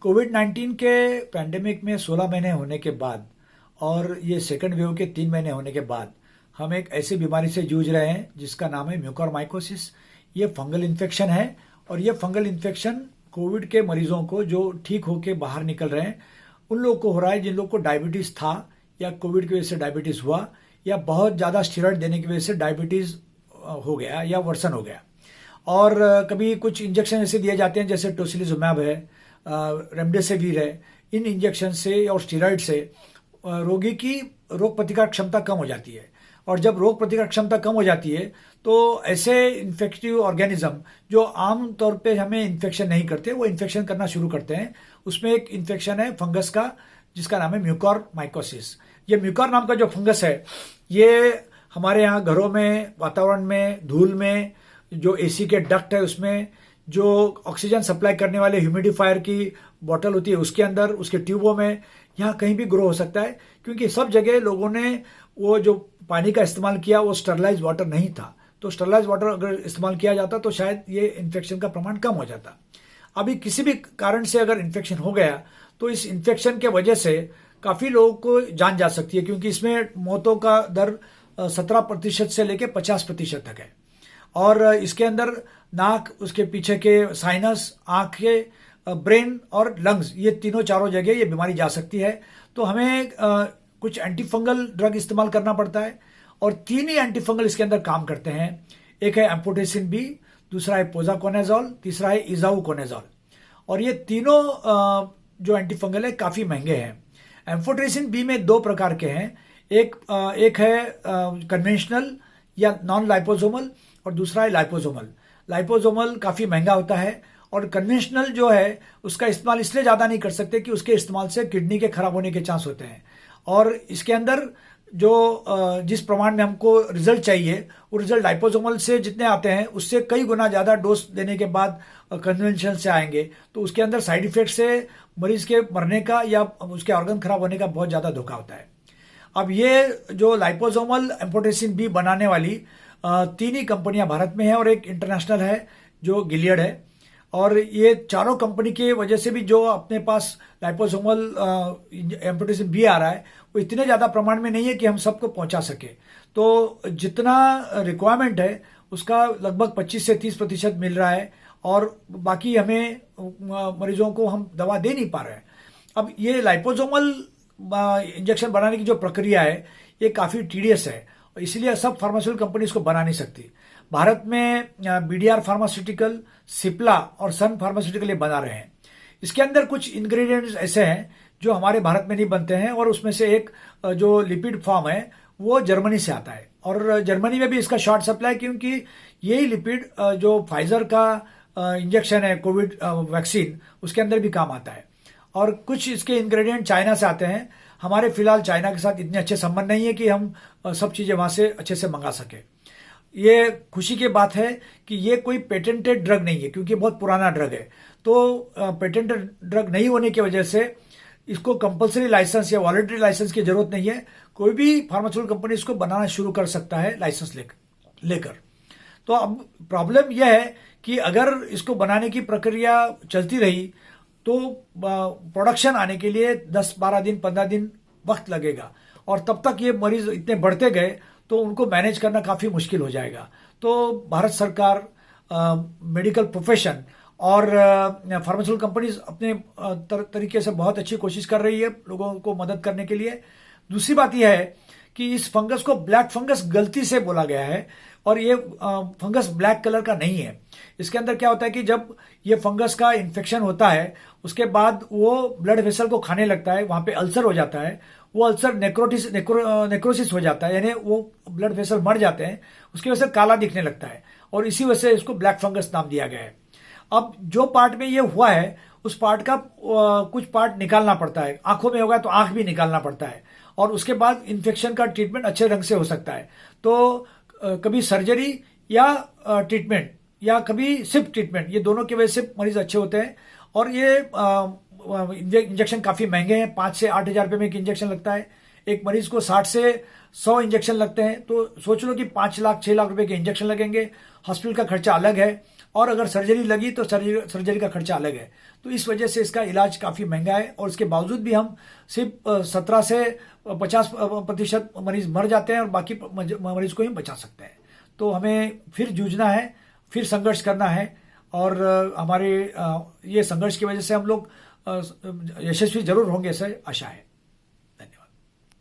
कोविड-19 के पैंडेमिक में 16 महीने होने के बाद और ये सेकंड वेव के 3 महीने होने के बाद हम एक ऐसी बीमारी से जूझ रहे हैं जिसका नाम है म्यूकोरमाइकोसिस। ये फंगल इन्फेक्शन है और ये फंगल इन्फेक्शन कोविड के मरीजों को जो ठीक होके बाहर निकल रहे हैं उन लोगों को हो रहा है जिन लोगों को डायबिटीज था या कोविड की वजह से डायबिटीज हुआ या बहुत ज़्यादा स्टेरॉइड देने की वजह से डायबिटीज हो गया या वर्सन हो गया। और कभी कुछ इंजेक्शन ऐसे दिए जाते हैं जैसे टोसिलिजुमैब है, रेमडेसिविर है। इन इंजेक्शन से और स्टेरॉइड से रोगी की रोग प्रतिकार क्षमता कम हो जाती है और जब रोग प्रतिकार क्षमता कम हो जाती है तो ऐसे इन्फेक्टिव ऑर्गेनिज्म जो आम तौर पे हमें इन्फेक्शन नहीं करते वो इन्फेक्शन करना शुरू करते हैं। उसमें एक इन्फेक्शन है फंगस का जिसका नाम है म्यूकोरमाइकोसिस। ये म्यूकोर नाम का जो फंगस है ये हमारे यहाँ घरों में, वातावरण में, धूल में, जो एसी के डक्ट है उसमें, जो ऑक्सीजन सप्लाई करने वाले ह्यूमिडिफायर की बोतल होती है उसके अंदर, उसके ट्यूबों में, यहाँ कहीं भी ग्रो हो सकता है क्योंकि सब जगह लोगों ने वो जो पानी का इस्तेमाल किया वो स्टरलाइज वाटर नहीं था। तो स्टरलाइज वाटर अगर इस्तेमाल किया जाता तो शायद ये इन्फेक्शन का प्रमाण कम हो जाता। अभी किसी भी कारण से अगर इन्फेक्शन हो गया तो इस इन्फेक्शन के वजह से काफ़ी लोगों को जान जा सकती है क्योंकि इसमें मौतों का दर 17% से लेकर 50% तक है। और इसके अंदर नाक, उसके पीछे के साइनस, आंखें, ब्रेन और लंग्स, ये चारों जगह ये बीमारी जा सकती है। तो हमें कुछ एंटीफंगल ड्रग इस्तेमाल करना पड़ता है और 3 ही एंटीफंगल इसके अंदर काम करते हैं। एक है एम्फोटेरिसिन बी, दूसरा है पोजाकोनेजोल, तीसरा है इजाउकोनेजोल। और ये तीनों जो एंटीफंगल है काफ़ी महंगे हैं। एम्फोटेरिसिन बी में 2 प्रकार के हैं, एक है कन्वेंशनल या नॉन लाइपोसोमल और दूसरा है लाइपोसोमल। लाइपोसोमल काफ़ी महंगा होता है और कन्वेंशनल जो है उसका इस्तेमाल इसलिए ज़्यादा नहीं कर सकते कि उसके इस्तेमाल से किडनी के खराब होने के चांस होते हैं। और इसके अंदर जो जिस प्रमाण में हमको रिजल्ट चाहिए वो रिजल्ट लाइपोसोमल से जितने आते हैं उससे कई गुना ज़्यादा डोज देने के बाद कन्वेंशनल से आएंगे। तो उसके अंदर साइड इफेक्ट से मरीज के मरने का या उसके ऑर्गन खराब होने का बहुत ज़्यादा धोखा होता है। अब ये जो लाइपोसोमल एम्फोटेरिसिन बी बनाने वाली 3 ही कंपनियां भारत में है और एक इंटरनेशनल है जो गिलियड है। और ये चारों कंपनी के वजह से भी जो अपने पास लाइपोसोमल एम्फोटेरिसिन बी आ रहा है वो इतने ज़्यादा प्रमाण में नहीं है कि हम सबको पहुंचा सके। तो जितना रिक्वायरमेंट है उसका लगभग 25 से 30% मिल रहा है और बाकी हमें मरीजों को हम दवा दे नहीं पा रहे हैं। अब ये लाइपोसोमल इंजेक्शन बनाने की जो प्रक्रिया है ये काफ़ी टीडियस है, इसलिए सब फार्मास्यूटिकल कंपनी इसको बना नहीं सकती। भारत में बीडीआर फार्मास्यूटिकल, सिप्ला और सन फार्मास्यूटिकल ये बना रहे हैं। इसके अंदर कुछ इंग्रेडिएंट्स ऐसे हैं जो हमारे भारत में नहीं बनते हैं और उसमें से एक जो लिपिड फॉर्म है वो जर्मनी से आता है और जर्मनी में भी इसका शॉर्ट सप्लाई क्योंकि यही लिपिड जो फाइजर का इंजेक्शन है कोविड वैक्सीन उसके अंदर भी काम आता है। और कुछ इसके इंग्रेडिएंट चाइना से आते हैं। हमारे फिलहाल चाइना के साथ इतने अच्छे संबंध नहीं है कि हम सब चीज़ें वहाँ से अच्छे से मंगा सके। ये खुशी की बात है कि ये कोई पेटेंटेड ड्रग नहीं है क्योंकि बहुत पुराना ड्रग है। तो पेटेंटेड ड्रग नहीं होने की वजह से इसको कंपलसरी लाइसेंस या वॉलंटरी लाइसेंस की जरूरत नहीं है। कोई भी फार्मास्यूटिकल कंपनी इसको बनाना शुरू कर सकता है लाइसेंस लेकर। तो अब प्रॉब्लम यह है कि अगर इसको बनाने की प्रक्रिया चलती रही तो प्रोडक्शन आने के लिए 10, 12 दिन, 15 दिन वक्त लगेगा और तब तक ये मरीज इतने बढ़ते गए तो उनको मैनेज करना काफ़ी मुश्किल हो जाएगा। तो भारत सरकार, मेडिकल प्रोफेशन और फार्मास्यूटिकल कंपनीज अपने तरीके से बहुत अच्छी कोशिश कर रही है लोगों को मदद करने के लिए। दूसरी बात यह है कि इस फंगस को ब्लैक फंगस गलती से बोला गया है और ये फंगस ब्लैक कलर का नहीं है। इसके अंदर क्या होता है कि जब ये फंगस का इन्फेक्शन होता है उसके बाद वो ब्लड वेसल को खाने लगता है, वहाँ पे अल्सर हो जाता है। वो अल्सर नेक्रोसिस हो जाता है, यानी वो ब्लड वेसल मर जाते हैं, उसकी वजह से काला दिखने लगता है और इसी वजह से इसको ब्लैक फंगस नाम दिया गया है। अब जो पार्ट में ये हुआ है उस पार्ट का कुछ पार्ट निकालना पड़ता है। आंखों में होगा तो आंख भी निकालना पड़ता है और उसके बाद इन्फेक्शन का ट्रीटमेंट अच्छे ढंग से हो सकता है। तो कभी सर्जरी या ट्रीटमेंट या कभी सिर्फ ट्रीटमेंट, ये दोनों की वजह से मरीज अच्छे होते हैं। और ये इंजेक्शन काफ़ी महंगे हैं, 5 से 8 हज़ार रुपये में एक इंजेक्शन लगता है। एक मरीज को 60 से 100 इंजेक्शन लगते हैं, तो सोच लो कि 5 लाख 6 लाख रुपए के इंजेक्शन लगेंगे। हॉस्पिटल का खर्चा अलग है और अगर सर्जरी लगी तो सर्जरी का खर्चा अलग है। तो इस वजह से इसका इलाज काफ़ी महंगा है और इसके बावजूद भी हम सिर्फ 17 से 50% मरीज मर जाते हैं और बाकी मरीज को ही बचा सकते हैं। तो हमें फिर जूझना है, फिर संघर्ष करना है और हमारे ये संघर्ष की वजह से हम लोग यशस्वी जरूर होंगे, ऐसे आशा है।